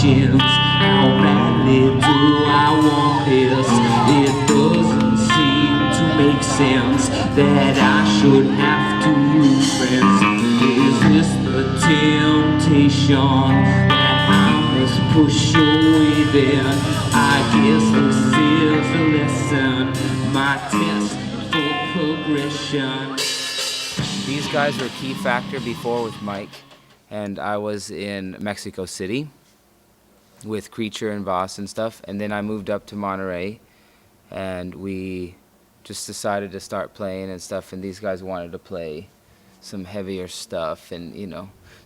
patience. How badly do I want this? It doesn't seem to make sense that I should have to lose friends. Is this the temptation that I must push away then? I guess this is a lesson, my test for progression. These guys were a key factor before with Mike, and I was in Mexico City with Creature and Voss and stuff, and then I moved up to Monterey, and we just decided to start playing and stuff, and these guys wanted to play some heavier stuff, and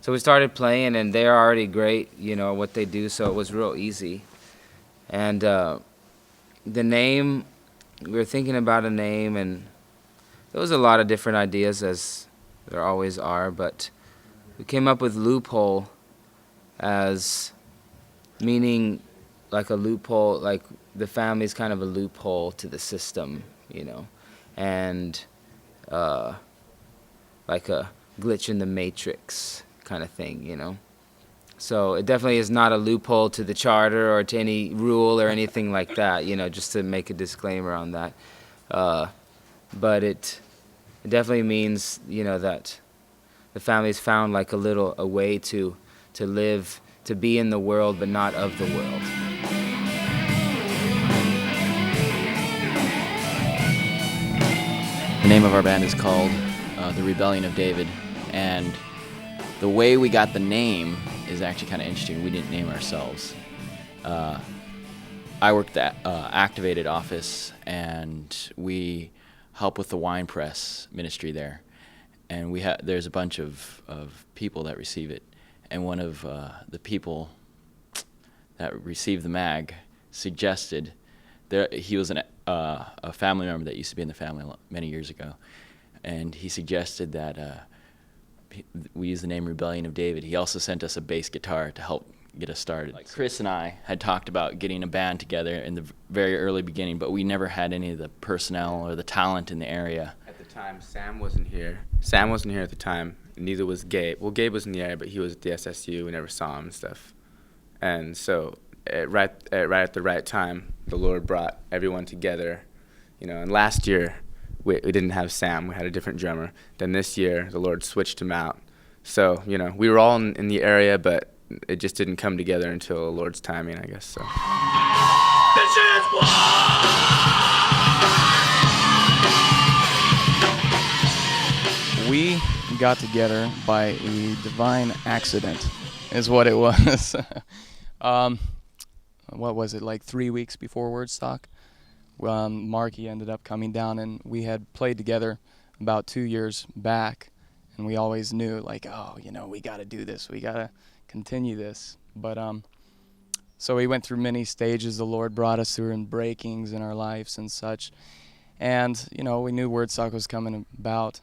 so we started playing, and they're already great, what they do, so it was real easy. And the name, we were thinking about a name, and there was a lot of different ideas, as there always are, but we came up with loophole as meaning like a loophole, like the family's kind of a loophole to the system, and like a glitch in the matrix kind of thing, So it definitely is not a loophole to the charter or to any rule or anything like that, just to make a disclaimer on that. But it definitely means, that the family's found like a way to live, to be in the world but not of the world. The name of our band is called The Rebellion of David, and the way we got the name is actually kind of interesting. We didn't name ourselves. I worked at Activated office, and we help with the wine press ministry there. And there's a bunch of people that receive it. And one of the people that received the mag suggested, he was a family member that used to be in the family many years ago, and he suggested that we use the name Rebellion of David. He also sent us a bass guitar to help get us started. Like Chris and I had talked about getting a band together in the very early beginning, but we never had any of the personnel or the talent in the area. At the time, Sam wasn't here. Sam wasn't here at the time. Neither was Gabe. Well, Gabe was in the area, but he was at the SSU. We never saw him and stuff. And so right at the right time, the Lord brought everyone together. And last year, we didn't have Sam. We had a different drummer. Then this year, the Lord switched him out. So, we were all in the area, but it just didn't come together until the Lord's timing, I guess. So. We got together by a divine accident, is what it was. What was it, like 3 weeks before Woodstock? Marky ended up coming down, and we had played together about 2 years back, and we always knew, like, we got to do this, we got to continue this. But so we went through many stages the Lord brought us through, and breakings in our lives and such. And, we knew Woodstock was coming about.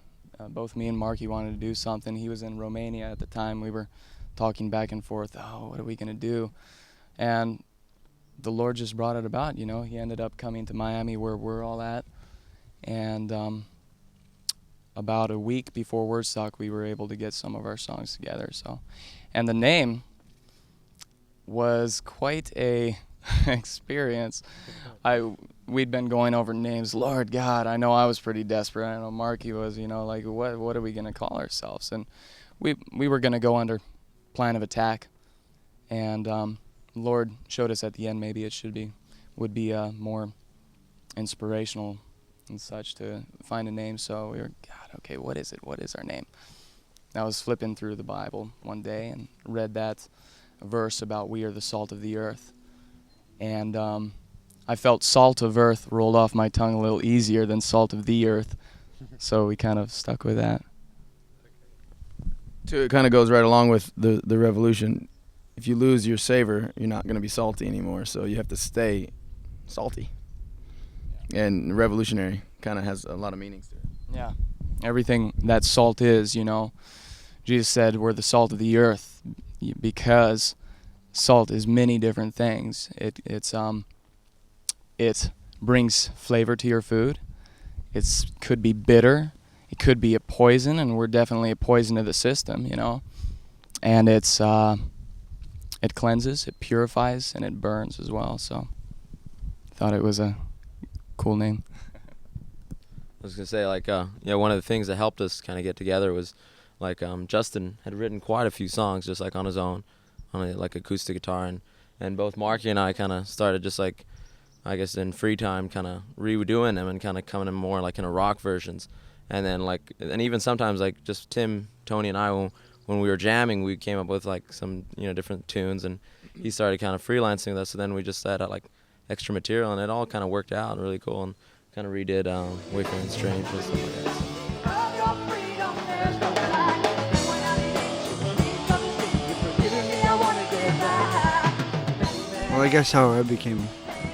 Both me and Marky wanted to do something. He was in Romania at the time. We were talking back and forth, what are we going to do? And the Lord just brought it about, He ended up coming to Miami where we're all at. And about a week before Woodstock, we were able to get some of our songs together. And the name was quite a experience. We'd been going over names. Lord God, I know I was pretty desperate. I know Marky was, like, what are we going to call ourselves? And we were going to go under Plan of Attack. And Lord showed us at the end maybe it would be more inspirational and such to find a name. So we were, God, okay, what is it? What is our name? I was flipping through the Bible one day and read that verse about we are the salt of the earth. And I felt salt of earth rolled off my tongue a little easier than salt of the earth. So we kind of stuck with that. So it kind of goes right along with the revolution. If you lose your savor, you're not going to be salty anymore. So you have to stay salty. And revolutionary kind of has a lot of meanings to it. Yeah. Everything that salt is, Jesus said we're the salt of the earth because salt is many different things. It brings flavor to your food. It could be bitter. It could be a poison, and we're definitely a poison to the system, And it it cleanses, it purifies, and it burns as well. So thought it was a cool name. I was gonna say, like, one of the things that helped us kind of get together was, like, Justin had written quite a few songs just like on his own, on like acoustic guitar, and both Marky and I kind of started just like, I guess in free time, kind of redoing them and kind of coming in more like in a rock versions, and then like, and even sometimes like just Tim, Tony, and I when we were jamming, we came up with like some different tunes, and he started kind of freelancing with us. So then we just had like extra material, and it all kind of worked out really cool, and kind of redid Wafer and Strange and stuff like that. So. Well, I guess how I became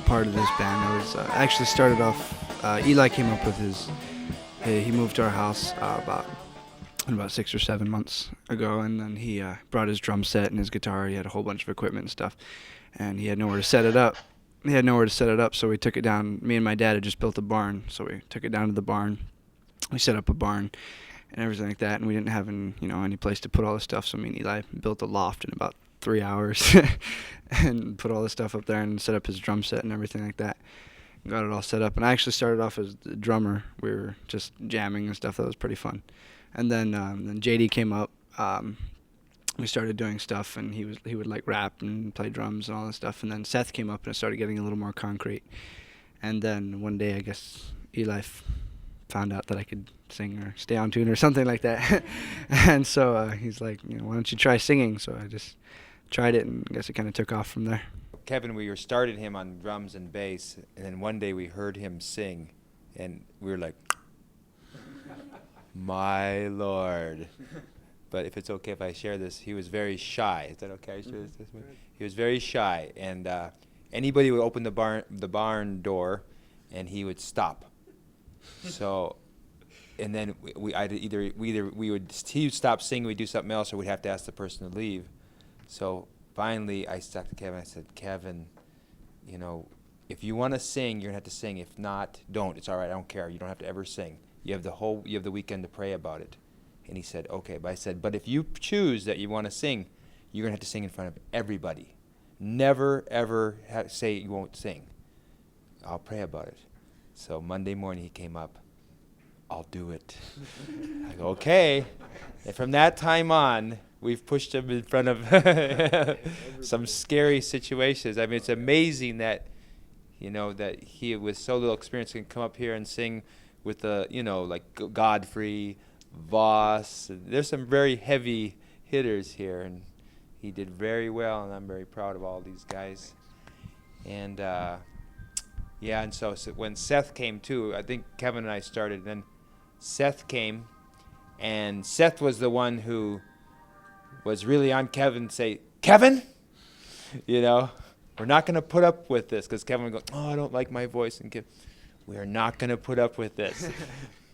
part of this band, I was actually started off, Eli came up with he moved to our house about 6 or 7 months ago, and then he brought his drum set and his guitar. He had a whole bunch of equipment and stuff, and he had nowhere to set it up. So we took it down. Me and my dad had just built a barn, so we took it down to the barn. We set up a barn and everything like that, and we didn't have any place to put all the stuff. So me and Eli built a loft in about 3 hours and put all the stuff up there and set up his drum set and everything like that. Got it all set up, and I actually started off as the drummer. We were just jamming and stuff. That was pretty fun. And then JD came up. We started doing stuff, and he would like rap and play drums and all that stuff. And then Seth came up, and it started getting a little more concrete. And then one day, I guess Eli found out that I could sing or stay on tune or something like that. And so he's like, why don't you try singing? So I just tried it, and I guess it kind of took off from there. Kevin, we started him on drums and bass, and then one day we heard him sing, and we were like, my Lord. But if it's okay if I share this, he was very shy. Is that okay? I share this? He was very shy, and anybody would open the barn door, and he would stop. So, and then he would stop singing, we'd do something else, or we'd have to ask the person to leave. So finally, I stuck to Kevin. I said, Kevin, if you want to sing, you're gonna have to sing. If not, don't. It's all right. I don't care. You don't have to ever sing. You have the weekend to pray about it. And he said, okay. But I said, but if you choose that you want to sing, you're gonna have to sing in front of everybody. Never ever say you won't sing. I'll pray about it. So Monday morning he came up. I'll do it. I go, okay. And from that time on, we've pushed him in front of some scary situations. I mean, it's amazing that, that he with so little experience can come up here and sing with the, like Godfrey, Voss. There's some very heavy hitters here, and he did very well, and I'm very proud of all these guys. And and so when Seth came too, I think Kevin and I started, and then Seth came, and Seth was the one who was really on Kevin, say, Kevin, we're not going to put up with this, because Kevin would go, oh, I don't like my voice, and we are not going to put up with this.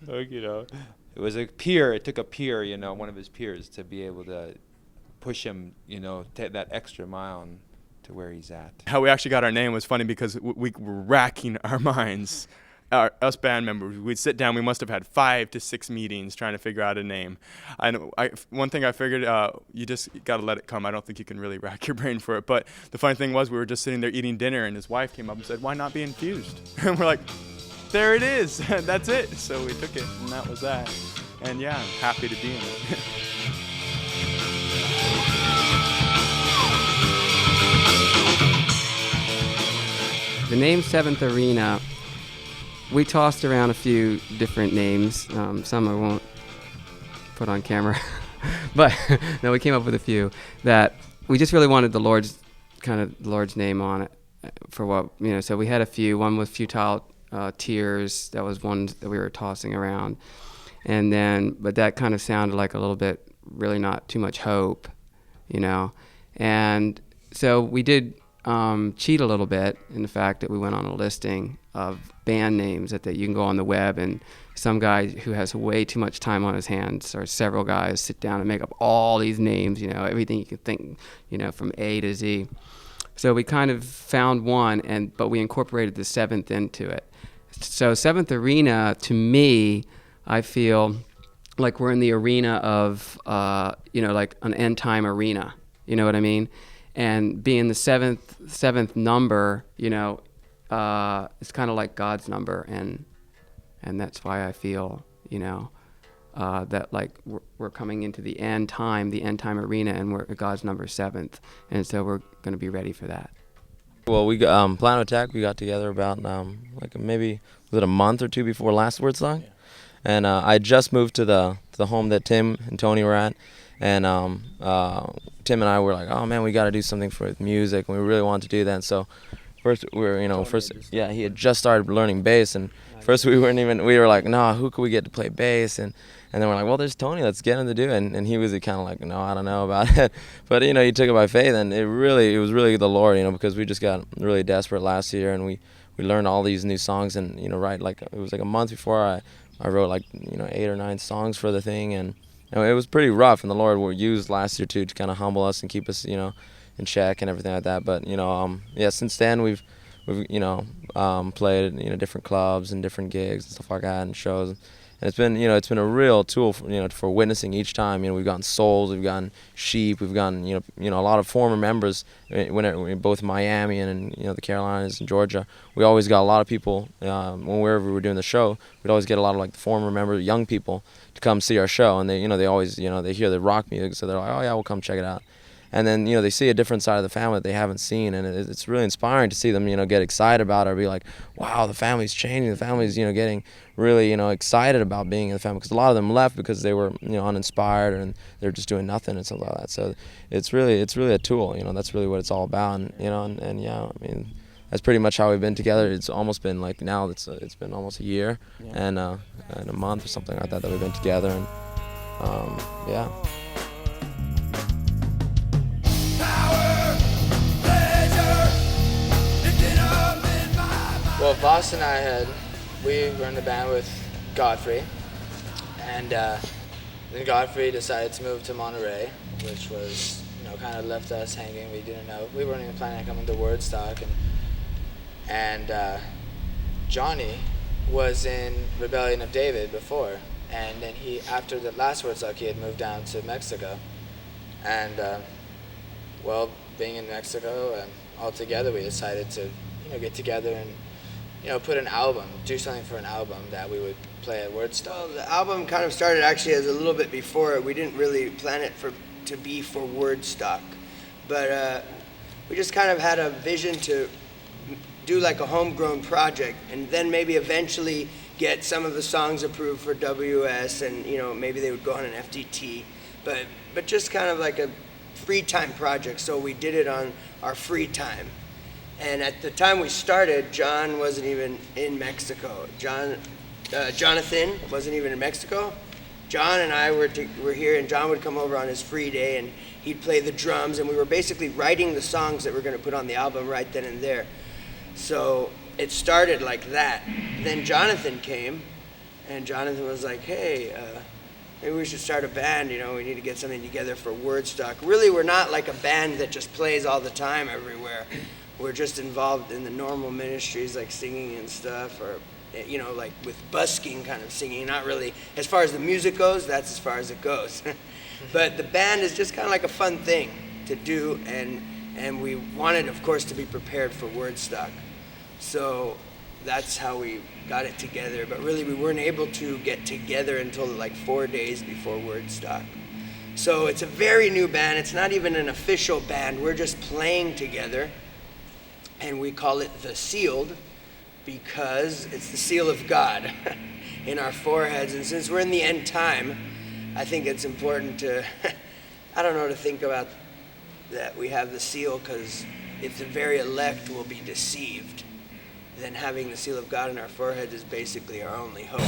It was a peer, it took a peer, one of his peers to be able to push him, take that extra mile and to where he's at. How we actually got our name was funny, because we were racking our minds. Us band members, we'd sit down. We must have had 5 to 6 meetings trying to figure out a name. One thing I figured, you just got to let it come. I don't think you can really rack your brain for it. But the funny thing was, we were just sitting there eating dinner, and his wife came up and said, "Why not be Infused?" And we're like, "There it is. That's it." So we took it, and that was that. And yeah, I'm happy to be in it. The name Seventh Arena, we tossed around a few different names. Some I won't put on camera. But no, we came up with a few that we just really wanted the Lord's name on it for what, so we had a few. One was Futile Tears. That was one that we were tossing around. And then, but that kind of sounded like a little bit, really not too much hope, And so we did cheat a little bit in the fact that we went on a listing of band names that you can go on the web, and some guy who has way too much time on his hands, or several guys, sit down and make up all these names, everything you can think, from A to Z. So we kind of found one, but we incorporated the seventh into it. So Seventh Arena, to me, I feel like we're in the arena of, like an end time arena. You know what I mean? and being the seventh number, you know, it's kind of like God's number, and that's why I feel, you know, that like we're coming into the end time arena, and we're God's number 7th, and so we're going to be ready for that. Well, we got Plan of Attack. We got together about like maybe was it a month or two before last Woodstock, and I just moved to the home that Tim and Tony were at, and Tim and I were like, oh man, we got to do something for music, and we really wanted to do that. And so first we were, you know, he had just started learning bass, and first we were like, nah, who could we get to play bass? And then we're like, well, there's Tony, let's get him to do it. And he was kind of like, no, I don't know about it. But, you know, he took it by faith, and it was really the Lord, you know, because we just got really desperate last year, and we learned all these new songs. And, you know, right, like it was like a month before I wrote like, you know, 8 or 9 songs for the thing. And it was pretty rough, and the Lord used last year to kind of humble us and keep us, you know, in check and everything like that. But, you know, yeah, since then we've you know, played, you know, different clubs and different gigs and stuff like that, and shows. And it's been, you know, it's been a real tool for, you know, for witnessing each time. You know, we've gotten souls, we've gotten sheep, we've gotten, you know, a lot of former members. Both Miami and you know, the Carolinas and Georgia, we always got a lot of people wherever we were doing the show. We'd always get a lot of like the former members, young people, to come see our show, and they, you know, they always, you know, they hear the rock music, so they're like, oh yeah, we'll come check it out. And then, you know, they see a different side of the family that they haven't seen, and it's really inspiring to see them, you know, get excited about it, or be like, wow, the family's changing, the family's, you know, getting really, you know, excited about being in the family, because a lot of them left because they were, you know, uninspired, and they're just doing nothing and stuff like that. So it's really a tool, you know, that's really what it's all about, and, you know, and yeah, I mean, that's pretty much how we've been together. It's almost been like, now it's been almost a year, and a month or something like that we've been together, and yeah. Well, Voss and we were in the band with Godfrey, and then Godfrey decided to move to Monterey, which was, you know, kind of left us hanging. We didn't know, we weren't even planning on coming to Wordstock, and Johnny was in Rebellion of David before, and then after the last Wordstock, he had moved down to Mexico, and well, being in Mexico, all together, we decided to, you know, get together and, you know, put an album, do something for an album that we would play at Wordstock. Well, the album kind of started actually as a little bit before. We didn't really plan it to be for Wordstock, but we just kind of had a vision to do like a homegrown project, and then maybe eventually get some of the songs approved for WS, and, you know, maybe they would go on an FTT, but just kind of like a free time project. So we did it on our free time. And at the time we started, John wasn't even in Mexico. Jonathan wasn't even in Mexico. John and I were here, and John would come over on his free day, and he'd play the drums, and we were basically writing the songs that we're going to put on the album right then and there. So it started like that. Then Jonathan came, and Jonathan was like, hey, maybe we should start a band, you know, we need to get something together for Wordstock. Really, we're not like a band that just plays all the time everywhere. We're just involved in the normal ministries, like singing and stuff, or, you know, like with busking kind of singing. Not really, as far as the music goes, that's as far as it goes. But the band is just kind of like a fun thing to do, and we wanted, of course, to be prepared for Wordstock. So that's how we got it together. But really, we weren't able to get together until like 4 days before Wordstock. So it's a very new band. It's not even an official band. We're just playing together. And we call it The Sealed because it's the seal of God in our foreheads. And since we're in the end time, I think it's important to, to think about that we have the seal, because if the very elect will be deceived, then having the seal of God in our foreheads is basically our only hope.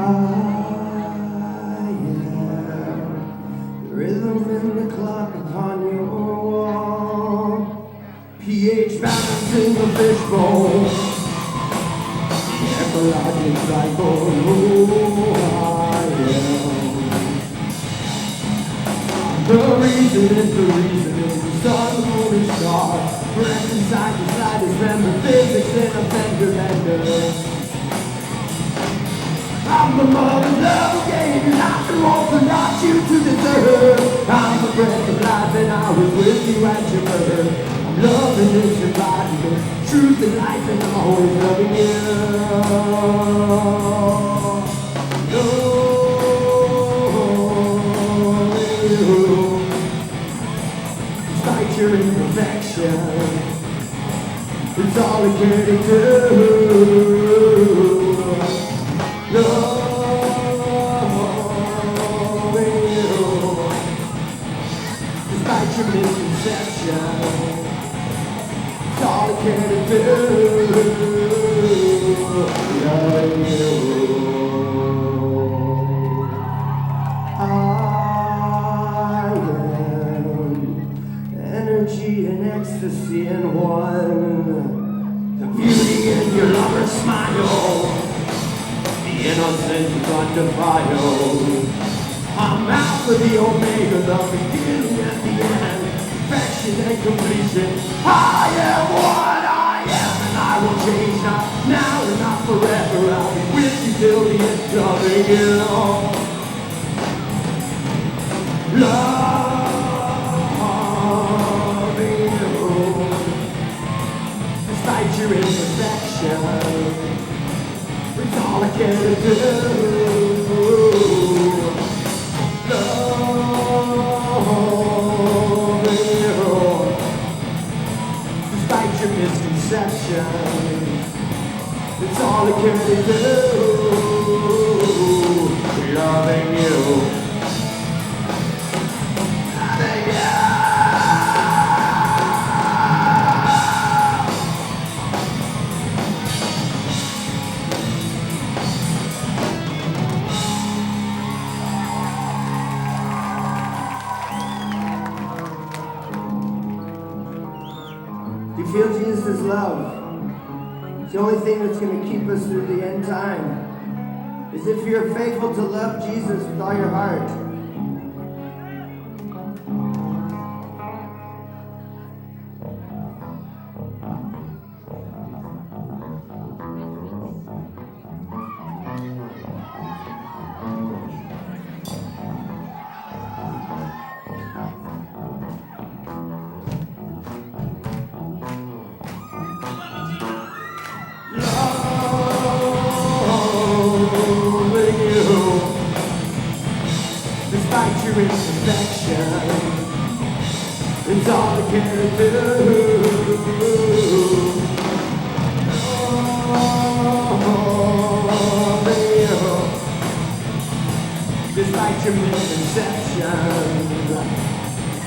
I, a logic cycle. Who I am. The reason is the sun, moon, and star. Breath inside the side is member physics in a fender bender. I'm the mother love gave you nothing more for not you to deserve. I'm the breath of life and I was with you at your birth. I'm loving this embodiment, truth and life and always loving you. Despite your imperfection, it's all I care to do. Despite your misconception, it's all I care to do. Loving you. I am energy and ecstasy in one. The beauty in your lover's smile, the innocence is undefiled. I'm Alpha, the Omega, the beginning and the end, perfection and completion. I am what I am, and I will change not now and not forever. I'll be with you till the end, loving you. Loving you. Despite your imperfection, it's all I care to do. Loving you. Despite your misconception, it's all I care to do. Loving you. You feel Jesus' love. It's the only thing that's going to keep us through the end time. Is if you're faithful to love Jesus with all your heart. Despite your imperfection, it's all I care to do. Despite your misconception,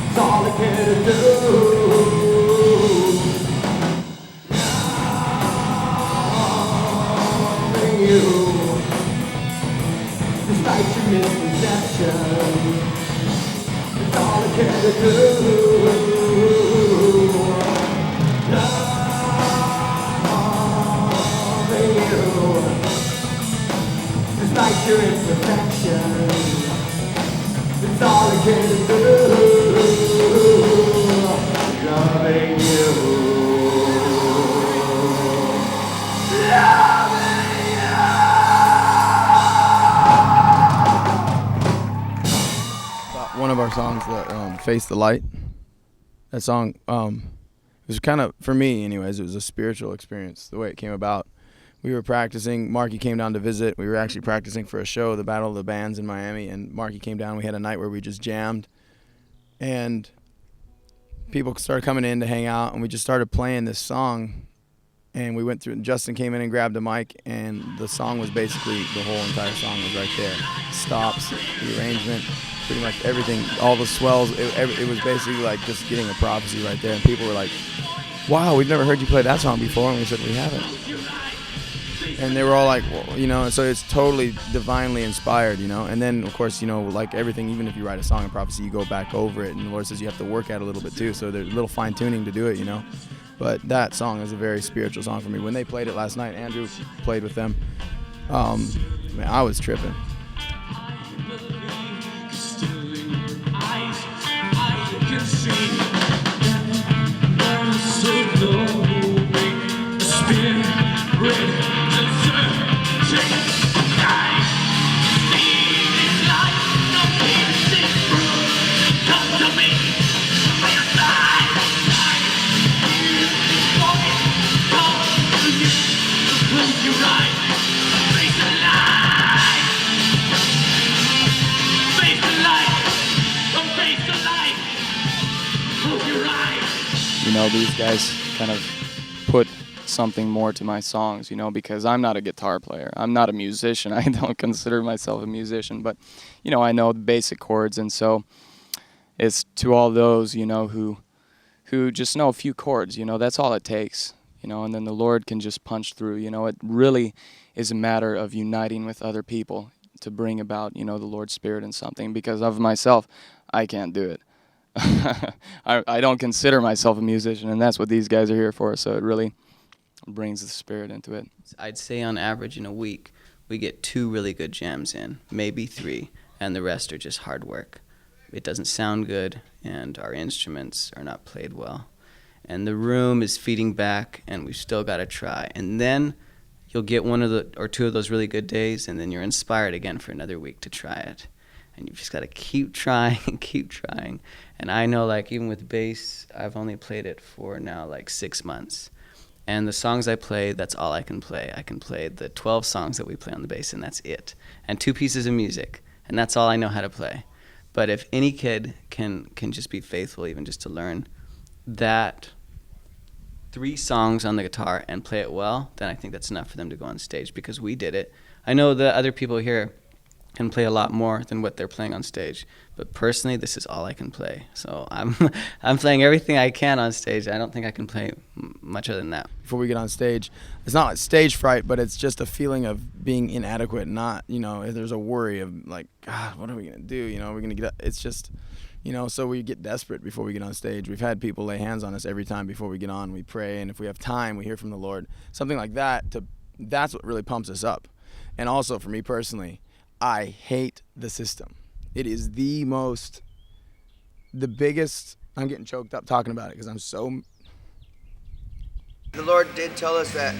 it's all I care to do. Loving you. Despite your misconception, it's all I care to do. Loving you. Despite your imperfection, it's all I care to do. Loving you. One of our songs that Face the Light. That song it was kind of, for me anyways, it was a spiritual experience the way it came about. We were practicing, Marky came down to visit. We were actually practicing for a show, the Battle of the Bands in Miami, and Marky came down. We had a night where we just jammed, and people started coming in to hang out, and we just started playing this song, and we went through, and Justin came in and grabbed a mic, and the song was basically, the whole entire song was right there. Stops, the arrangement, pretty much everything, all the swells, it was basically like just getting a prophecy right there, and people were like, wow, we've never heard you play that song before, and we said, we haven't. And they were all like, well, you know, so it's totally divinely inspired, you know. And then, of course, you know, like everything, even if you write a song of prophecy, you go back over it, and the Lord says you have to work at it a little bit too, so there's a little fine-tuning to do it, you know. But that song is a very spiritual song for me. When they played it last night, Andrew played with them. Man, I was tripping. You know, these guys kind of put something more to my songs, you know, because I'm not a guitar player. I'm not a musician. I don't consider myself a musician, but, you know, I know the basic chords, and so it's to all those, you know, who just know a few chords, you know, that's all it takes, you know, and then the Lord can just punch through, you know. It really is a matter of uniting with other people to bring about, you know, the Lord's Spirit in something, because of myself, I can't do it. I don't consider myself a musician, and that's what these guys are here for, so it really brings the Spirit into it. I'd say on average in a week, we get 2 really good jams in, maybe 3, and the rest are just hard work. It doesn't sound good, and our instruments are not played well. And the room is feeding back, and we've still got to try. And then you'll get 1 or 2 of those really good days, and then you're inspired again for another week to try it. And you've just got to keep trying and keep trying. And I know, like, even with bass, I've only played it for now, like, 6 months. And the songs I play, that's all I can play. I can play the 12 songs that we play on the bass, and that's it. And 2 pieces of music, and that's all I know how to play. But if any kid can just be faithful, even just to learn that 3 songs on the guitar and play it well, then I think that's enough for them to go on stage, because we did it. I know the other people here can play a lot more than what they're playing on stage, but personally, this is all I can play. So I'm playing everything I can on stage. I don't think I can play much other than that. Before we get on stage, it's not like stage fright, but it's just a feeling of being inadequate. Not, you know, there's a worry of like, God, what are we gonna do? You know, we're gonna get up. It's just, you know, so we get desperate before we get on stage. We've had people lay hands on us every time before we get on. We pray, and if we have time, we hear from the Lord. Something like that. That's what really pumps us up. And also for me personally, I hate the system. It is the biggest, I'm getting choked up talking about it because I'm so. The Lord did tell us that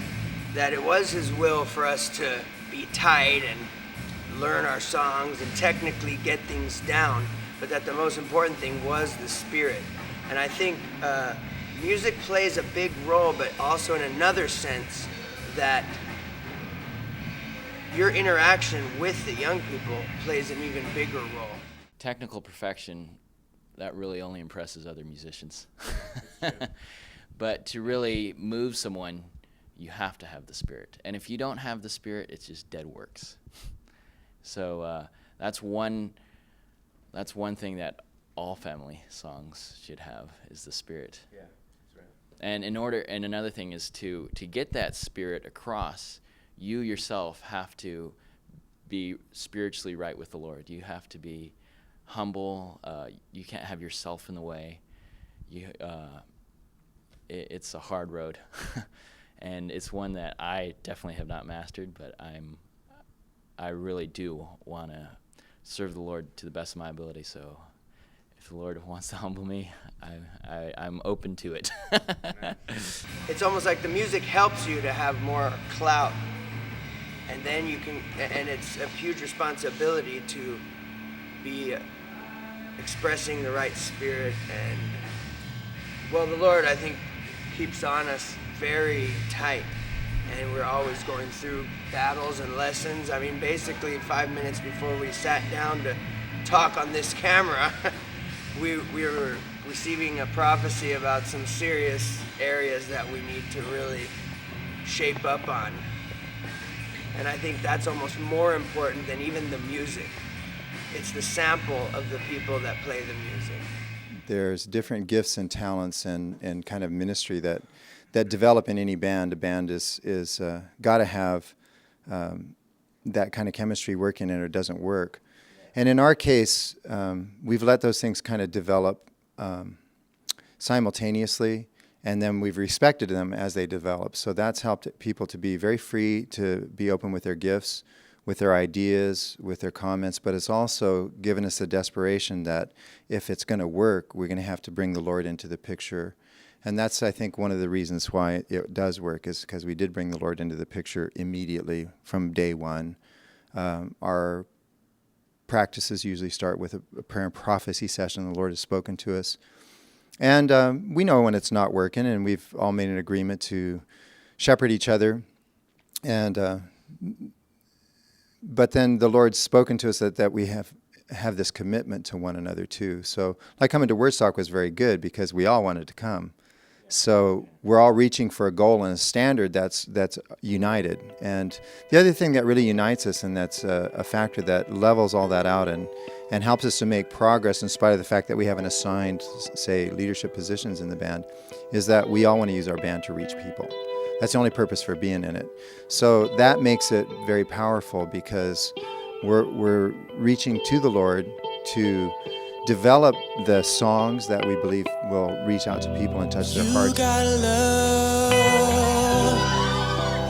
it was His will for us to be tight and learn our songs and technically get things down, but that the most important thing was the Spirit. And I think music plays a big role, but also in another sense that your interaction with the young people plays an even bigger role. Technical perfection, that really only impresses other musicians. But to really move someone, you have to have the Spirit. And if you don't have the Spirit, it's just dead works. So that's one thing that all family songs should have, is the Spirit. Yeah, that's right. And another thing is to get that Spirit across, you yourself have to be spiritually right with the Lord. You have to be humble. You can't have yourself in the way. It's a hard road, and it's one that I definitely have not mastered. But I really do want to serve the Lord to the best of my ability. So, if the Lord wants to humble me, I'm open to it. It's almost like the music helps you to have more clout. And then you can, and it's a huge responsibility to be expressing the right spirit. And, well, the Lord, I think, keeps on us very tight. And we're always going through battles and lessons. I mean, basically 5 minutes before we sat down to talk on this camera, we were receiving a prophecy about some serious areas that we need to really shape up on. And I think that's almost more important than even the music. It's the sample of the people that play the music. There's different gifts and talents and kind of ministry that develop in any band. A band is got to have that kind of chemistry working in it, or it doesn't work. And in our case, we've let those things kind of develop simultaneously, and then we've respected them as they develop. So that's helped people to be very free to be open with their gifts, with their ideas, with their comments, but it's also given us a desperation that if it's going to work, we're going to have to bring the Lord into the picture. And that's, I think, one of the reasons why it does work, is because we did bring the Lord into the picture immediately from day one. Our practices usually start with a prayer and prophecy session. The Lord has spoken to us. And we know when it's not working, and we've all made an agreement to shepherd each other. And but then the Lord's spoken to us that we have this commitment to one another too. So like coming to Wordstock was very good because we all wanted to come. So we're all reaching for a goal and a standard that's united. And the other thing that really unites us, and that's a factor that levels all that out and helps us to make progress in spite of the fact that we haven't assigned, say, leadership positions in the band, is that we all want to use our band to reach people. That's the only purpose for being in it. So that makes it very powerful because we're reaching to the Lord to develop the songs that we believe will reach out to people and touch their hearts. You got a love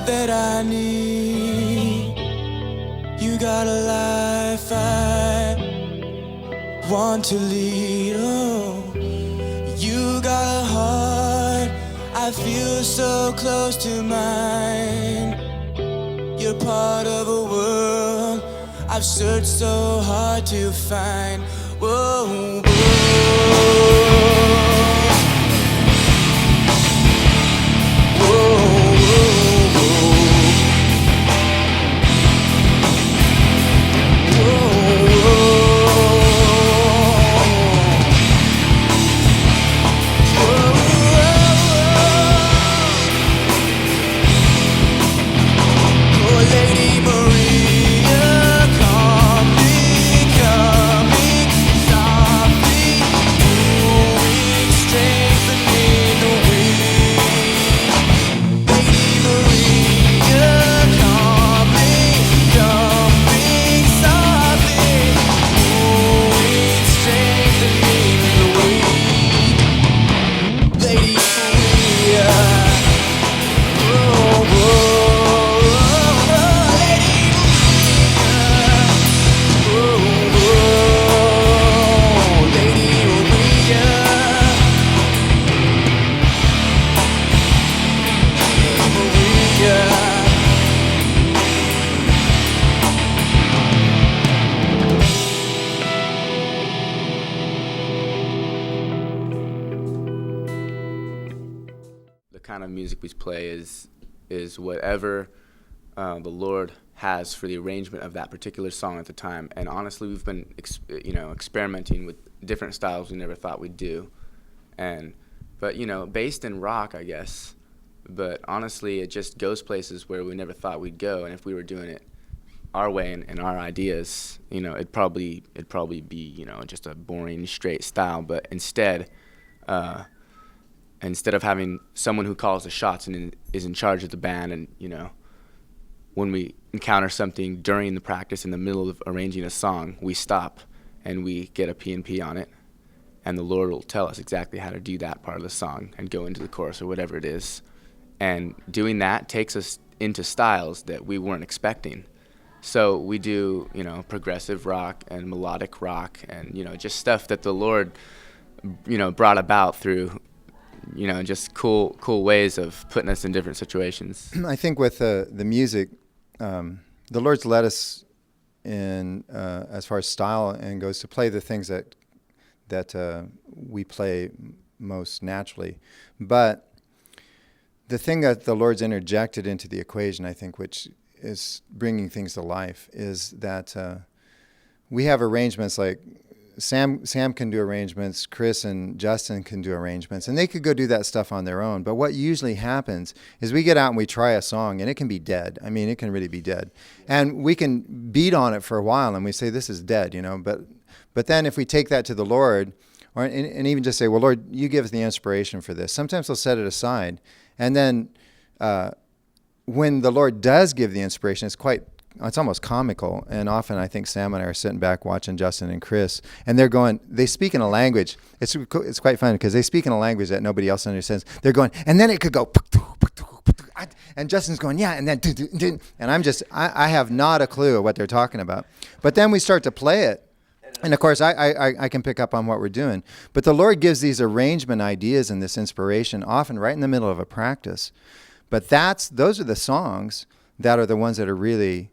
that I need. You got a life I want to lead. Oh, you got a heart I feel so close to mine. You're part of a world I've searched so hard to find. Whoa, whoa. Kind of music we play is whatever the Lord has for the arrangement of that particular song at the time. And honestly, we've been experimenting with different styles we never thought we'd do, but based in rock, I guess. But honestly, it just goes places where we never thought we'd go. And if we were doing it our way and our ideas, it'd probably be just a boring straight style. But instead of having someone who calls the shots and is in charge of the band, and when we encounter something during the practice in the middle of arranging a song, we stop and we get a P&P on it, and the Lord will tell us exactly how to do that part of the song and go into the chorus or whatever it is. And doing that takes us into styles that we weren't expecting. So we do progressive rock and melodic rock and just stuff that the Lord brought about through just cool ways of putting us in different situations. I think with the music, the Lord's led us in as far as style and goes to play the things that we play most naturally. But the thing that the Lord's interjected into the equation, I think, which is bringing things to life, is that we have arrangements like Sam can do arrangements, Chris and Justin can do arrangements, and they could go do that stuff on their own. But what usually happens is we get out and we try a song, and it can be dead. I mean, it can really be dead. And we can beat on it for a while, and we say, this is dead, But then if we take that to the Lord, and even just say, well, Lord, you give us the inspiration for this. Sometimes we'll set it aside. And then when the Lord does give the inspiration, it's quite it's almost comical. And often I think Sam and I are sitting back watching Justin and Chris, and they speak in a language. It's quite fun because they speak in a language that nobody else understands. They're going, and then it could go, and Justin's going, yeah, and then, and I have not a clue what they're talking about. But then we start to play it. And of course, I can pick up on what we're doing. But the Lord gives these arrangement ideas and this inspiration often right in the middle of a practice. But those are the songs that are the ones that are really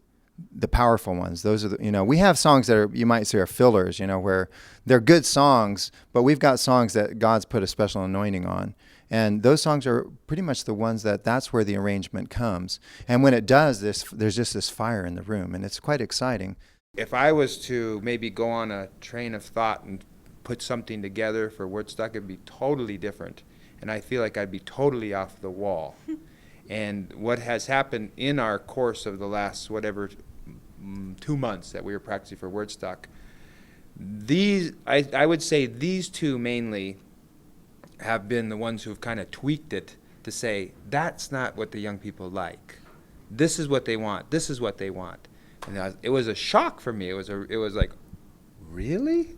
the powerful ones. Those are we have songs that are, you might say, are fillers, where they're good songs, but we've got songs that God's put a special anointing on. And those songs are pretty much the ones that's where the arrangement comes. And when it does this, there's just this fire in the room, and it's quite exciting. If I was to maybe go on a train of thought and put something together for Woodstock, it'd be totally different. And I feel like I'd be totally off the wall. And what has happened in our course of the last 2 months that we were practicing for Woodstock, I would say these two mainly have been the ones who've kind of tweaked it to say, that's not what the young people like. This is what they want. This is what they want. And it was a shock for me. It was like, really?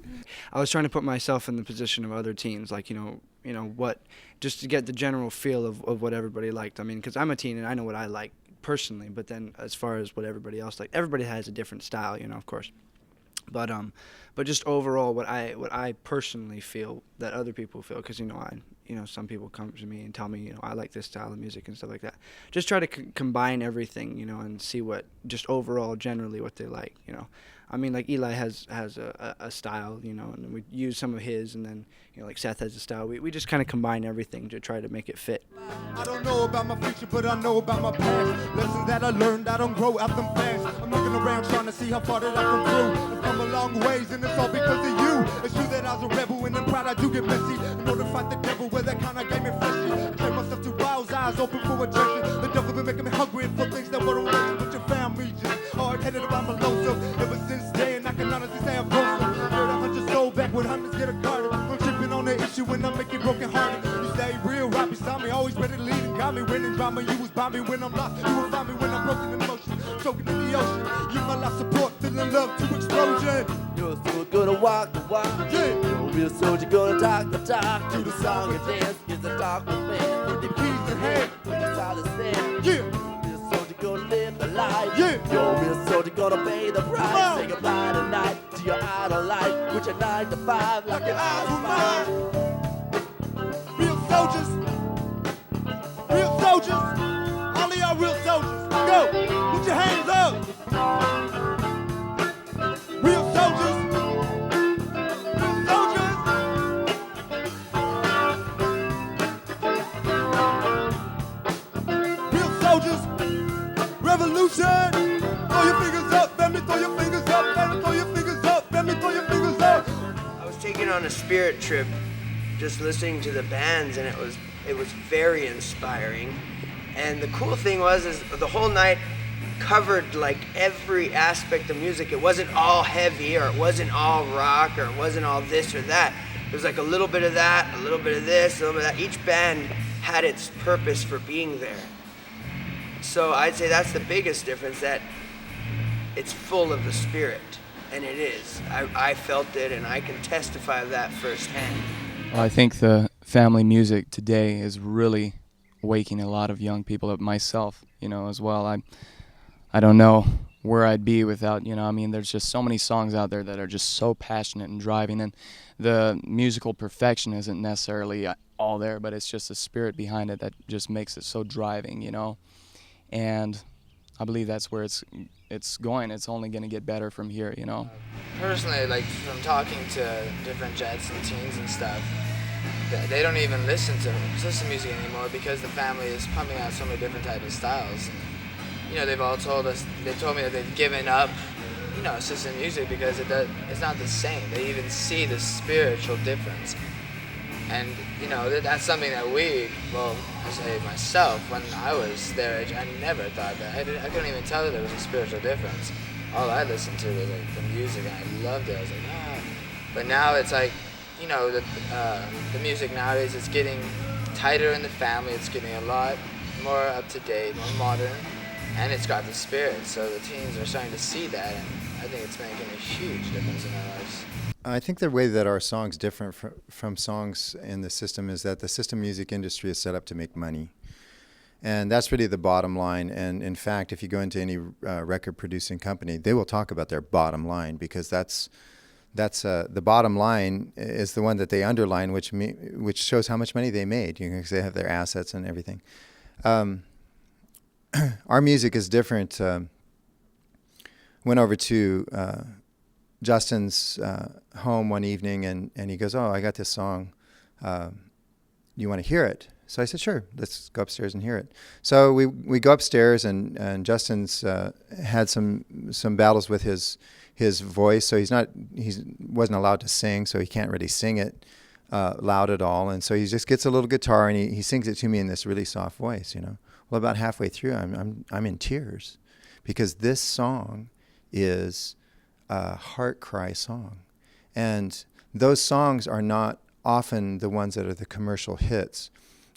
I was trying to put myself in the position of other teens, like, what, just to get the general feel of what everybody liked. I mean, because I'm a teen and I know what I like personally, but then as far as what everybody else liked, everybody has a different style, of course. But just overall, what I personally feel that other people feel, because some people come to me and tell me, I like this style of music and stuff like that. Just try to combine everything, and see what just overall generally what they like, I mean, like Eli has a style, and we use some of his, and then like Seth has a style. We just kind of combine everything to try to make it fit. I don't know about my future, but I know about my past. Lessons that I learned, I don't grow out them fast. I'm looking around trying to see how far that I come through. I've come a long ways, and it's all because of you. It's true that I was a rebel, and in pride I do get messy. In order to fight the devil, where that kind of game me fleshy. I turn myself to wild eyes, open for rejection. The devil been making me hungry for things that weren't working. But you found me just hard-headed about my lonesome. Ever since then, I can honestly say I'm grown. Heard 100 soul back when hundreds get a carded. I'm tripping on the issue when I make it broken hearted. You stay real, right beside me, always ready to lead and got me winning drama. You was by me when I'm lost. You will find me when I'm broken in motion, choking in the ocean. You my life support, feeling love to explosion. You're still gonna walk the walk. Yeah. You're a real soldier, gonna talk the talk. Do the song and dance, get the dark with man. With the keys in hand, with the solid stand. Yeah. Real soldier gonna live the life. Yeah. You're a real soldier gonna pay the price. Say goodbye tonight to your idle life. With your 9 to 5, like your eyes on mine. Real soldiers. Real soldiers. All of y'all real soldiers. Go. Put your hands up. Real soldiers. Real soldiers. Real soldiers. Revolution. Throw your fingers up, family, throw your fingers up, family, throw your fingers up, family, throw your fingers up. I was taken on a spirit trip just listening to the bands, and it was very inspiring. And the cool thing was the whole night covered like every aspect of music. It wasn't all heavy, or it wasn't all rock, or it wasn't all this or that. It was like a little bit of that, a little bit of this, a little bit of that. Each band had its purpose for being there. So I'd say that's the biggest difference, that it's full of the Spirit, and it is. I felt it, and I can testify of that firsthand. Well, I think the family music today is really waking a lot of young people up, myself, as well. I don't know where I'd be without, there's just so many songs out there that are just so passionate and driving, and the musical perfection isn't necessarily all there, but it's just the spirit behind it that just makes it so driving, and I believe that's where it's going. It's only going to get better from here, Personally, like from talking to different jets and teens and stuff, they don't even listen to music anymore because the family is pumping out so many different types of styles. And, they've all told me that they've given up, system music because it's not the same. They even see the spiritual difference. And, that's something that I say myself, when I was their age, I never thought that. I couldn't even tell that there was a spiritual difference. All I listened to was like the music, and I loved it. I was like, ah. But now it's like, the music nowadays, it's getting tighter in the family. It's getting a lot more up to date, more modern. and it's got the spirit. So the teens are starting to see that, and I think it's making a huge difference in their lives. I think the way that our songs differ from songs in the system is that the system music industry is set up to make money. And that's really the bottom line. And in fact, if you go into any record producing company, they will talk about their bottom line, because that's the bottom line is the one that they underline, which shows how much money they made, because they have their assets and everything. Our music is different. Went over to Justin's home one evening, and he goes, "Oh, I got this song. You want to hear it?" So I said, "Sure, let's go upstairs and hear it." So we go upstairs, and Justin's had some battles with his voice, so he wasn't allowed to sing, so he can't really sing it loud at all, and so he just gets a little guitar and he sings it to me in this really soft voice, Well, about halfway through, I'm in tears, because this song is a heart cry song, and those songs are not often the ones that are the commercial hits.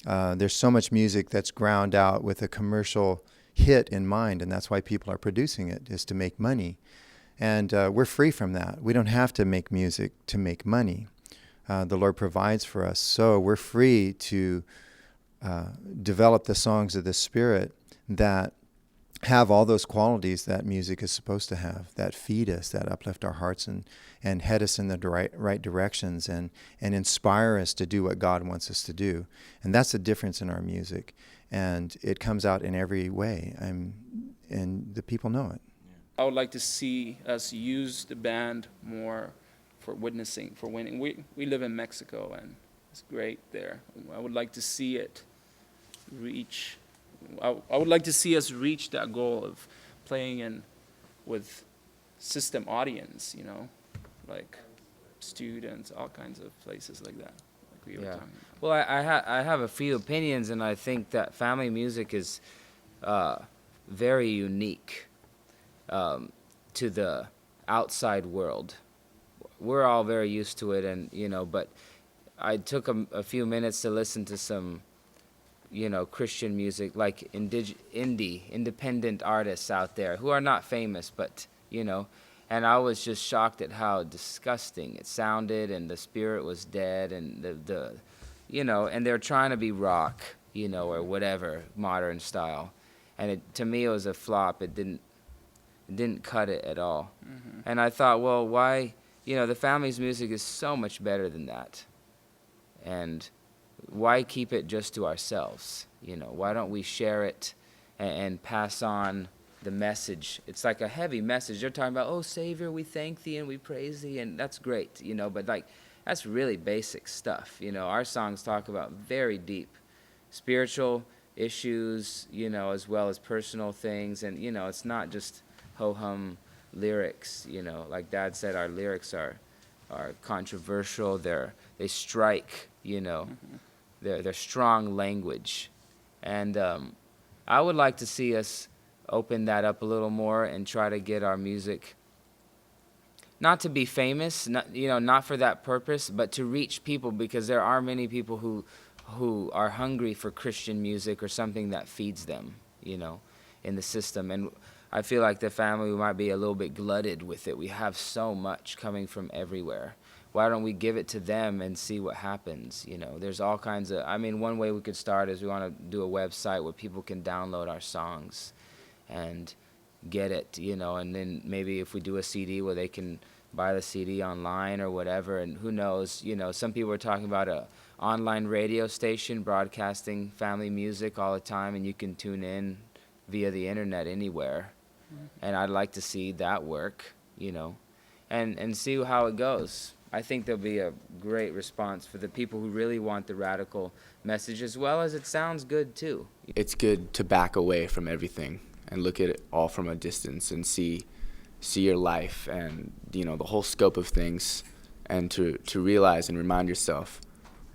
There's so much music that's ground out with a commercial hit in mind, and that's why people are producing it, is to make money. And we're free from that. We don't have to make music to make money. The Lord provides for us, so we're free to develop the songs of the Spirit that have all those qualities that music is supposed to have, that feed us, that uplift our hearts and head us in the right directions and inspire us to do what God wants us to do. And that's the difference in our music. And it comes out in every way, and the people know it. I would like to see us use the band more for witnessing, for winning. We live in Mexico, and it's great there. I would like to see it reach. I would like to see us reach that goal of playing with system audience, like students, all kinds of places like that. Like we were talking about. Well, I have a few opinions, and I think that family music is very unique to the outside world. We're all very used to it, and but I took a few minutes to listen to some Christian music, like independent artists out there who are not famous, but and I was just shocked at how disgusting it sounded, and the spirit was dead, and and they're trying to be rock, or whatever, modern style, and to me it was a flop. It didn't cut it at all. Mm-hmm. And I thought, well, why, the family's music is so much better than that, and why keep it just to ourselves? Why don't we share it and pass on the message? It's like a heavy message. They're talking about, oh, Savior, we thank thee and we praise thee, and that's great, but that's really basic stuff. Our songs talk about very deep spiritual issues, as well as personal things, and, it's not just ho-hum lyrics, like Dad said, our lyrics are controversial, they strike, mm-hmm. They're strong language, and I would like to see us open that up a little more and try to get our music, not to be famous, not for that purpose, but to reach people, because there are many people who are hungry for Christian music or something that feeds them, in the system. And I feel like the family might be a little bit glutted with it. We have so much coming from everywhere. Why don't we give it to them and see what happens? There's all kinds of, one way we could start is we want to do a website where people can download our songs and get it, and then maybe if we do a CD where they can buy the CD online or whatever, and who knows, some people are talking about a online radio station broadcasting family music all the time, and you can tune in via the internet anywhere. Mm-hmm. And I'd like to see that work, and see how it goes. I think there'll be a great response for the people who really want the radical message, as well as it sounds good too. It's good to back away from everything and look at it all from a distance and see your life and the whole scope of things, and to realize and remind yourself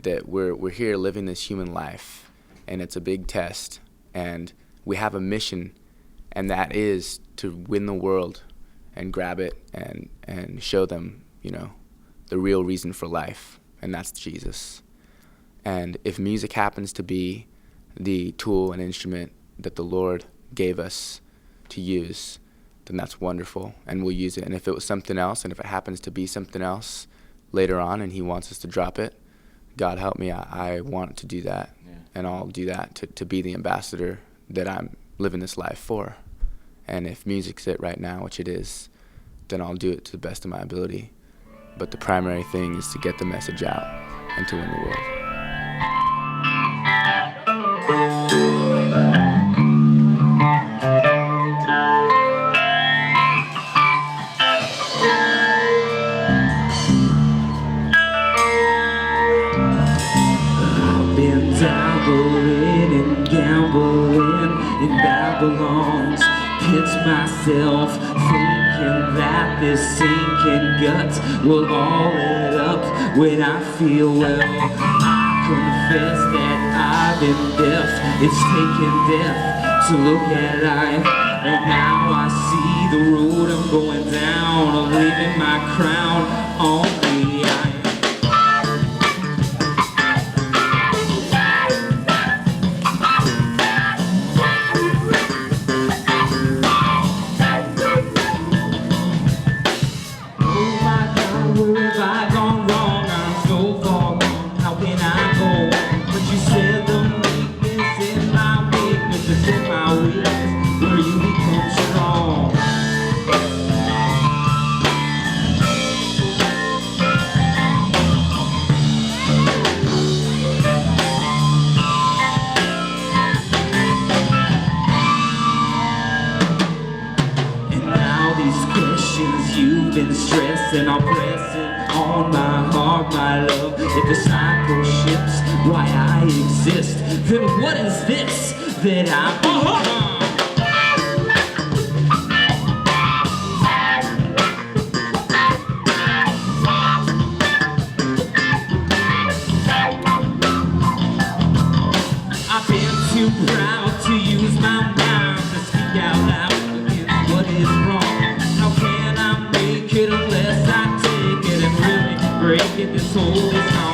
that we're here living this human life, and it's a big test, and we have a mission, and that is to win the world and grab it and show them the real reason for life, and that's Jesus. And if music happens to be the tool and instrument that the Lord gave us to use, then that's wonderful, and we'll use it. And if it was something else, and if it happens to be something else later on and he wants us to drop it, God help me, I want to do that. Yeah. And I'll do that to be the ambassador that I'm living this life for. And if music's it right now, which it is, then I'll do it to the best of my ability. But the primary thing is to get the message out and to win the world. I've been dabbling and gambling in Babylon's pits myself, thinking that this sinking guts will all let up when I feel well. I confess that I've been deaf. It's taken death to look at life, and now I see the road I'm going down. I'm leaving my crown on the ice. Where have I gone wrong? I'm so far gone. How can I go on? But you said the weakness in my weakness is in my weakness where you become strong. And now these questions you've been stressing are pressing on my heart, my love. If discipleship's why I exist, then what is this that I've become? I've been too proud to use my mouth to speak out loud against what is wrong. How can I make it unless I take it and really break it? This whole is